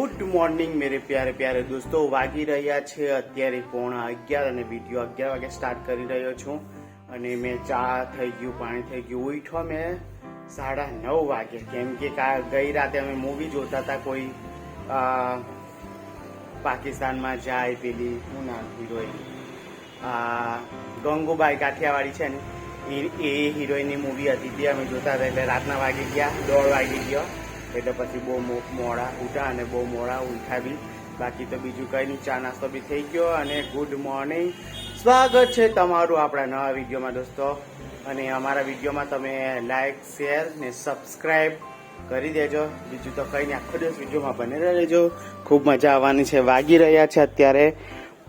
Good morning મેરે પ્યારે પ્યારે દોસ્તો, વાગી રહ્યા છે અત્યારે 11:15 અને વિડીયો 11 વાગે સ્ટાર્ટ કરી રહ્યો છું. અને મેં ચા થઈ ગયું, પાણી થઈ ગયું, ઉઠ્યો મેં 9:30 વાગે, કેમ કે ગઈ રાતે અમે મૂવી જોતા હતા. કોઈ પાકિસ્તાનમાં જાય પેલી શું નામ હિરોઈન, ગંગુબાઈ કાઠિયાવાડી છે ને, એ હિરોઈનની મૂવી હતી, તે અમે જોતા હતા. એટલે રાતના વાગી ગયા 1:30 વાગી ગયો. એટલે પછી બહુ મોડા ઉઠ્યા અને બહુ મોડા ઉઠ્યા બી. બાકી તો બીજું કંઈ નહીં, ચા નાસ્તો બી થઈ ગયો. અને ગુડ મોર્નિંગ, સ્વાગત છે તમારું આપણા નવા વિડીયોમાં દોસ્તો. અને અમારા વિડીયોમાં તમે લાઈક, શેર ને સબસ્ક્રાઈબ કરી દેજો. બીજું તો કંઈ નહીં, આખો દિવસ વિડીયોમાં બને રહેજો, ખૂબ મજા આવવાની છે. વાગી રહ્યા છે અત્યારે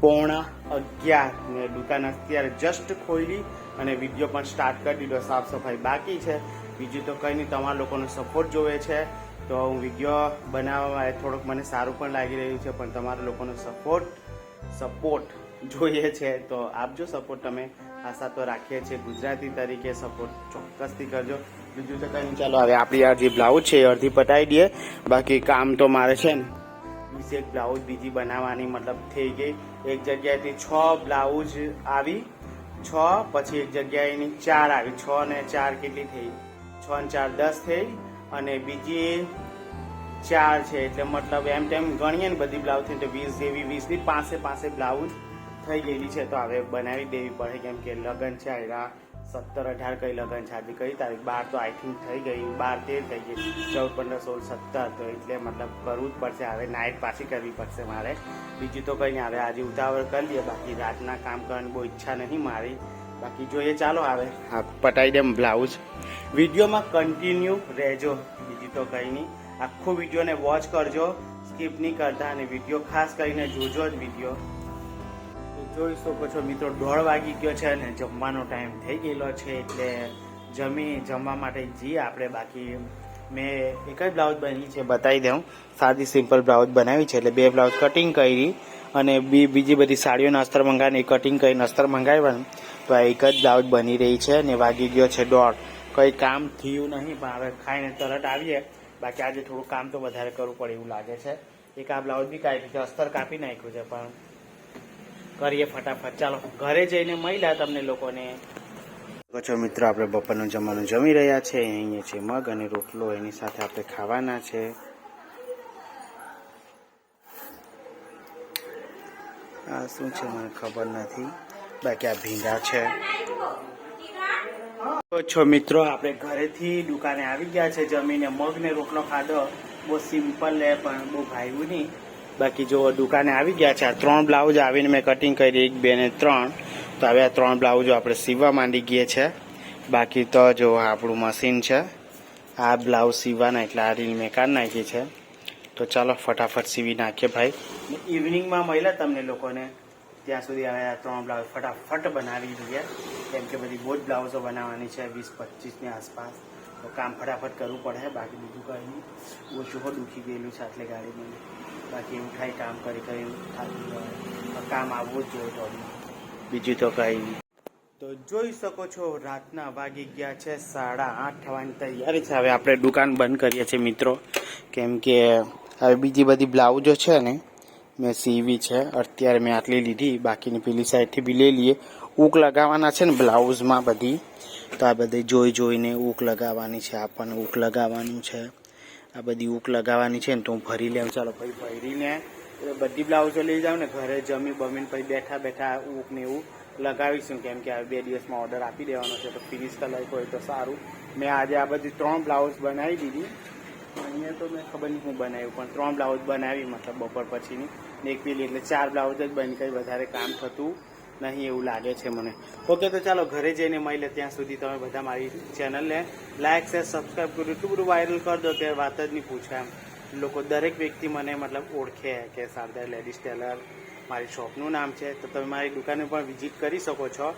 11:15 ને દુકાન અત્યારે જસ્ટ ખોલી અને વિડીયો પણ સ્ટાર્ટ કરી દીધો. સાફ સફાઈ બાકી છે. બીજું તો કંઈ નહીં, તમારા લોકોનો સપોર્ટ જોવે છે. તો હું વિડીયો બનાવવામાં થોડુંક મને સારું પણ લાગી રહ્યું છે, પણ તમારા લોકોનો સપોર્ટ જોઈએ છે. તો આપજો સપોર્ટ તમે, આશા તો રાખીએ છીએ. ગુજરાતી તરીકે સપોર્ટ ચોક્કસથી કરજો. બીજું તો કંઈ નહીં, ચાલો હવે આપણી આ જે બ્લાઉઝ છે એ અડધી પટાવી દઈએ. બાકી કામ તો મારે છે ને 20 બ્લાઉઝ બીજી બનાવવાની, મતલબ થઈ ગઈ. એક જગ્યાએથી 6 બ્લાઉઝ આવી, 6 પછી એક જગ્યાએની 4 આવી. 6 ને 4 કેટલી થઈ? 6 ને 4 10 થઈ. અને બીજી 4 છે, એટલે મતલબ એમ તેમ ગણીએ ને બધી બ્લાઉઝ થઈ તો 20 જેવી, 20ની પાસે બ્લાઉઝ થઈ ગયેલી છે. તો હવે બનાવી દેવી પડે, કેમ કે લગ્ન છે. આયરા 17-18 કઈ લગ્ન છે, આજે કઈ તારીખ? 12 તો આઈ થિંક થઈ ગઈ, 12-13 થઈ ગઈ, 14, 15, 16, 17. તો એટલે મતલબ કરવું જ પડશે. હવે નાઇટ પાછી કરવી પડશે મારે. બીજું તો કંઈ નહીં, હવે આજે ઉતાવળ કરી લઈએ. બાકી રાતના કામ કરવાની બહુ ઈચ્છા નહીં મારી. બાકી જોઈએ, ચાલો હવે પટાઈ દે બ્લાઉઝ. વિડીયોમાં કન્ટિન્યુ રહેજો. બીજું તો કંઈ નહીં, આખો વિડીયોને વોચ કરજો, સ્કીપ નહીં કરતા. અને વિડીયો ખાસ કરીને જોજો જ વિડીયો. જોઈ શકો છો મિત્રો, 1:30 વાગી ગયો છે અને જમવાનો ટાઈમ થઈ ગયેલો છે. એટલે જમવા માટે જઈએ આપણે. બાકી મેં એક જ બ્લાઉઝ બની છે, બતાવી દઉં. સાદી સિમ્પલ બ્લાઉઝ બનાવી છે, એટલે 2 બ્લાઉઝ કટિંગ કરી અને બીજી બધી સાડીઓના અસ્તર મંગાવીને કટિંગ કરીને અસ્તર મંગાવ્યા. તો આ એક જ બ્લાઉઝ બની રહી છે. અને વાગી ગયો છે 1:30. કંઈ કામ થયું નહીં, પણ હવે ખાઈને તરત આવીએ. બાકી આજે થોડું કામ તો વધારે કરવું પડે એવું લાગે છે. એક આ બ્લાઉઝ બી કાઢી છે, અસ્તર કાપી નાખ્યું છે, પણ કરીએ ફટાફટ. ચાલો ઘરે જઈને મળ્યા તમને લોકોને. છો મિત્રો, આપણે બપોરનું જમવાનું જમી રહ્યા છે. અહીંયા છે મગ અને રોટલો, એની સાથે આપણે ખાવાના છે. આ શું છે મને ખબર નથી. બાકી આ ભીંડા છે. છો મિત્રો, આપણે ઘરેથી દુકાને આવી ગયા છે. જમીને મગ ને રોટલો ખાધો. બહુ સિમ્પલ છે, પણ બહુ ભાવ્યું નહીં. બાકી જો દુકાને આવી ગયા છે. આ 3 બ્લાઉઝ આવીને મેં કટિંગ કરી, 1, 2 ને 3. તો હવે આ 3 બ્લાઉઝો આપણે સીવવા માંડી ગયા છે. બાકી તો જો આપણું મશીન છે, આ બ્લાઉઝ સીવવાના, એટલે આ રીલ મેં કાઢી નાખી છે. તો ચાલો ફટાફટ સીવી નાખીએ ભાઈ. ઇવનિંગમાં મળ્યા તમને લોકોને, ત્યાં સુધી હવે આ 3 બ્લાઉઝ ફટાફટ બનાવી દઈએ, કેમ કે બધી બહુ જ બ્લાઉઝો બનાવવાની છે, 20-25ની આસપાસ. તો કામ ફટાફટ કરવું પડે. બાકી બીજું કંઈ નહીં, ઓછું દુખી ગયેલું છે આટલે ગાડીમાં. બાકી એવું થાય, કામ કરી થાકી જાય, કામ આવવું જ જોઈએ તો. બીજું તો કંઈ નહીં. તો જોઈ શકો છો, રાતના વાગી ગયા છે 8:30 થવાની તૈયારી છે. હવે આપણે દુકાન બંધ કરીએ છીએ મિત્રો, કેમ કે હવે બીજી બધી બ્લાઉઝો છે ને મેં સીવી છે. અત્યારે મેં આટલી લીધી, બાકીની પેલી સાઈડથી બી લઈ લઈએ. ઊક લગાવવાના છે ને બ્લાઉઝમાં બધી, તો આ બધી જોઈને ઊક લગાવવાની છે. આપણને ઊક લગાવવાનું છે, આ બધી ઊક લગાવવાની છે ને. તો હું ભરી લેવું. ચાલો ભાઈ, ભરીને બધી બ્લાઉઝો લઈ જાઉં ને ઘરે, જમી બમીને પછી બેઠા ઊક ને એવું લગાવીશું. કેમ કે હવે 2 દિવસમાં ઓર્ડર આપી દેવાનો છે, તો ફિનિશ કલર હોય તો સારું. મેં આજે આ બધી 3 બ્લાઉઝ બનાવી દીધી. અહીંયા તો મેં ખબર નહીં હું બનાવ્યું, પણ 3 બ્લાઉઝ બનાવી, મતલબ બપોર પછીની એક પેલી, એટલે 4 બ્લાઉઝ જ બની. કંઈ વધારે કામ થતું નહીં એવું લાગે છે મને. ઓકે, તો ચાલો ઘરે જઈને મળીએ. ત્યાં સુધી તમે બધા મારી ચેનલને લાઈક, શેર, સબસ્ક્રાઈબ કર્યું, એટલું બધું વાયરલ કરી દો કે વાત જ નહીં પૂછે. એમ લોકો દરેક વ્યક્તિ મને મતલબ ઓળખે કે શારદા લેડીઝ ટેલર મારી શોપનું નામ છે. તો તમે મારી દુકાને પણ વિઝિટ કરી શકો છો.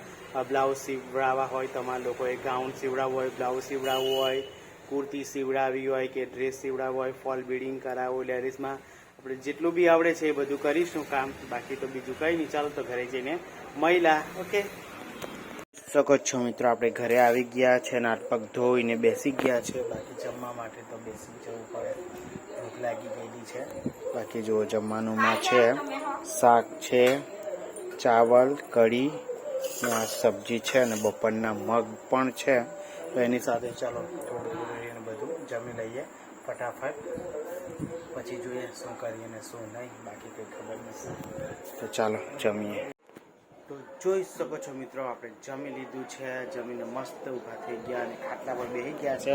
બ્લાઉઝ સીવડાવવા હોય, તમારા લોકોએ ગાઉન સીવડાવવું હોય, બ્લાઉઝ સીવડાવવું હોય, કુર્તી સીવડાવી હોય કે ડ્રેસ સીવડાવવો હોય, ફોલ બીડિંગ કરાવવું, લેડીઝમાં આપણે જેટલું બી આવડે છે એ બધું કરીશું કામ. બાકી તો બીજું કંઈ નહીં. ચાલો તો ઘરે જઈને મળ્યા. ઓકે. શકો છો મિત્રો, આપણે ઘરે આવી ગયા છે અને હાથ પગ ધોઈને બેસી ગયા છે. બાકી જમવા માટે તો બેસી જવું પડે, ભૂખ લાગી ગયેલી છે. બાકી જો જમવાનુંમાં છે શાક છે, ચાવલ, કઢી ને આ સબ્જી છે અને બપોરના મગ પણ છે. તો એની સાથે ચાલો થોડું થોડું બધું જમી લઈએ ફટાફટ, પછી જોઈએ શું કરીએ ને શું નહીં, બાકી કંઈ ખબર નથી. તો ચાલો જમીએ. તો જોઈ શકો છો મિત્રો, આપણે જમી લીધું છે. જમીને મસ્ત ઊભા થઈ ગયા અને ખાટલા પર બેસી ગયા છે.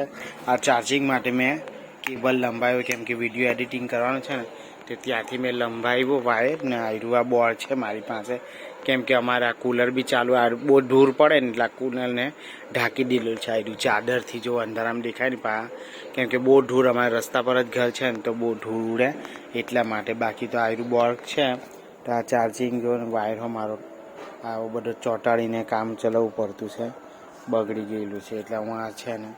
આ ચાર્જિંગ માટે મેં કેબલ લંબાવ્યો, કેમ કે વિડીયો એડિટિંગ કરવાનું છે ને, તે ત્યાંથી મેં લંબાવ્યો વાયર ને આયરું આ બોર્ડ છે મારી પાસે, કેમ કે અમારે આ કુલર બી ચાલુ, આ બહુ દૂર પડે ને એટલે આ કુલરને ઢાંકી દીધું છે આયરું ચાદરથી, જો અંધારામાં દેખાય ને કેમ કે બહુ ધૂળ, અમારા રસ્તા પર જ ઘર છે ને તો બહુ ધૂળ ઉડે એટલા માટે. બાકી તો આયરું બોર્ડ છે. તો આ ચાર્જિંગ જો વાયર મારો આવો બધો ચોંટાડીને કામ ચલાવવું પડતું છે, બગડી ગયેલું છે એટલે હું આ છે ને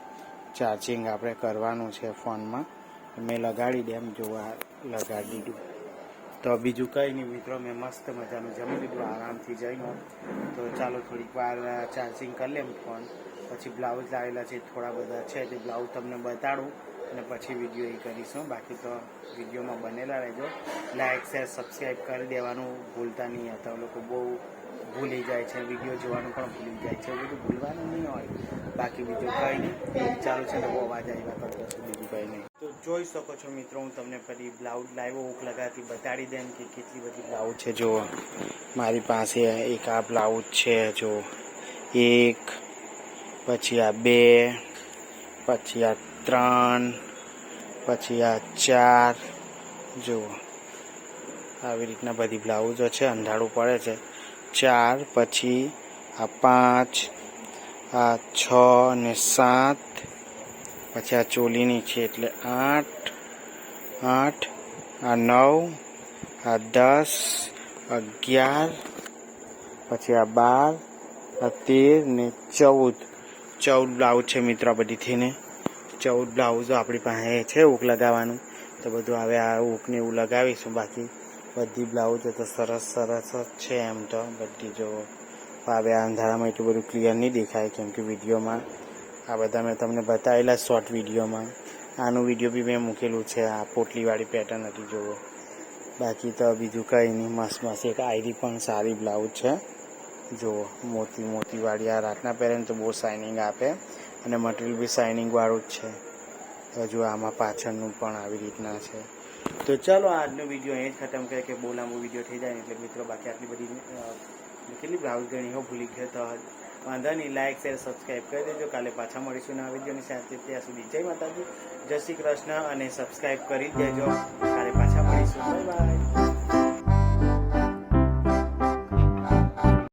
ચાર્જિંગ આપણે કરવાનું છે ફોનમાં. મેં લગાડી દે એમ જોવા લગાડી દીધું. તો બીજું કંઈ નહીં મિત્રો, મેં મસ્ત મજાનું જમી લીધું આરામથી જઈને. તો ચાલો થોડીક વાર ચાર્જિંગ કરી લેમ ફોન, પછી બ્લાઉઝ લાવેલા છે થોડા બધા છે, તે બ્લાઉઝ તમને બતાડું અને પછી વિડીયો એ કરીશું. બાકી તો વિડીયોમાં બનેલા રહેજો. લાઇક શેર સબસ્ક્રાઈબ કરી દેવાનું ભૂલતા નહીં હતા. લોકો બહુ ભૂલી જાય છે, વિડીયો જોવાનું પણ ભૂલી જાય છે, બધું ભૂલવાનું નહીં હોય. બાકી બીજું કંઈ નહીં, ચાલુ છે તો બહુ અવાજ આવ્યા કરતો છે, બીજું કંઈ નહીં. તો જોઈ શકો છો મિત્રો, હું તમને ફરી બ્લાઉઝ લાવ્યો હુક લગાતી બતાડી દેમ કે કેટલી બધી બ્લાઉઝ છે. જો મારી પાસે એક આ બ્લાઉઝ છે, જો એક, પછી આ 2, પછી આ 3, પછી આ 4, જુઓ આવી રીતના બધી બ્લાઉઝો છે. અંધારું પડે છે. 4, પછી આ 5, આ 6 અને 7, પછી આ ચોલીની છે એટલે 8, આ 9, આ 10, 11, પછી આ 12, આ 13 ને 14 બ્લાઉઝ છે મિત્રો. આ બધી થઈને 14 બ્લાઉઝો આપણી પાસે છે હુક લગાવવાનું. તો બધું હવે આ હુકને એવું લગાવીશું. બાકી બધી બ્લાઉઝો તો સરસ સરસ જ છે એમ તો બધી. જો હવે આ અંધારામાં એટલું બધું ક્લિયર નહીં દેખાય, કેમ કે વિડીયોમાં આ બધા મેં તમને બતાવેલા શોર્ટ વિડીયોમાં. આનું વિડીયો બી મેં મૂકેલું છે, આ પોટલીવાળી પેટર્ન હતી જુઓ. બાકી તો બીજું કંઈ નહીં, મસ્ત મસ્ત એક આયરી પણ સારી બ્લાઉઝ છે જુઓ, મોતીવાળી. આ રાતના પહેરે ને તો બહુ શાઇનિંગ આપે અને મટીરિયલ બી શાઇનિંગવાળું જ છે. હજુ આમાં પાછળનું પણ આવી રીતના છે. તો ચાલો આજનો વિડીયો અહીં જ ખતમ કરે, કે બહુ લાંબો વિડીયો થઈ જાય એટલે મિત્રો. બાકી આટલી બધી કેટલી બ્લાઉઝ ગણી હો ભૂલી ગયો તો વાંધો નહીં. લાઇક શેર સબસ્ક્રાઈબ કરી દેજો. કાલે પાછા મળીશું નવા વિડીયોની સાથે. ત્યાં સુધી જય માતાજી, જય શ્રી કૃષ્ણ અને સબસ્ક્રાઈબ કરી દેજો.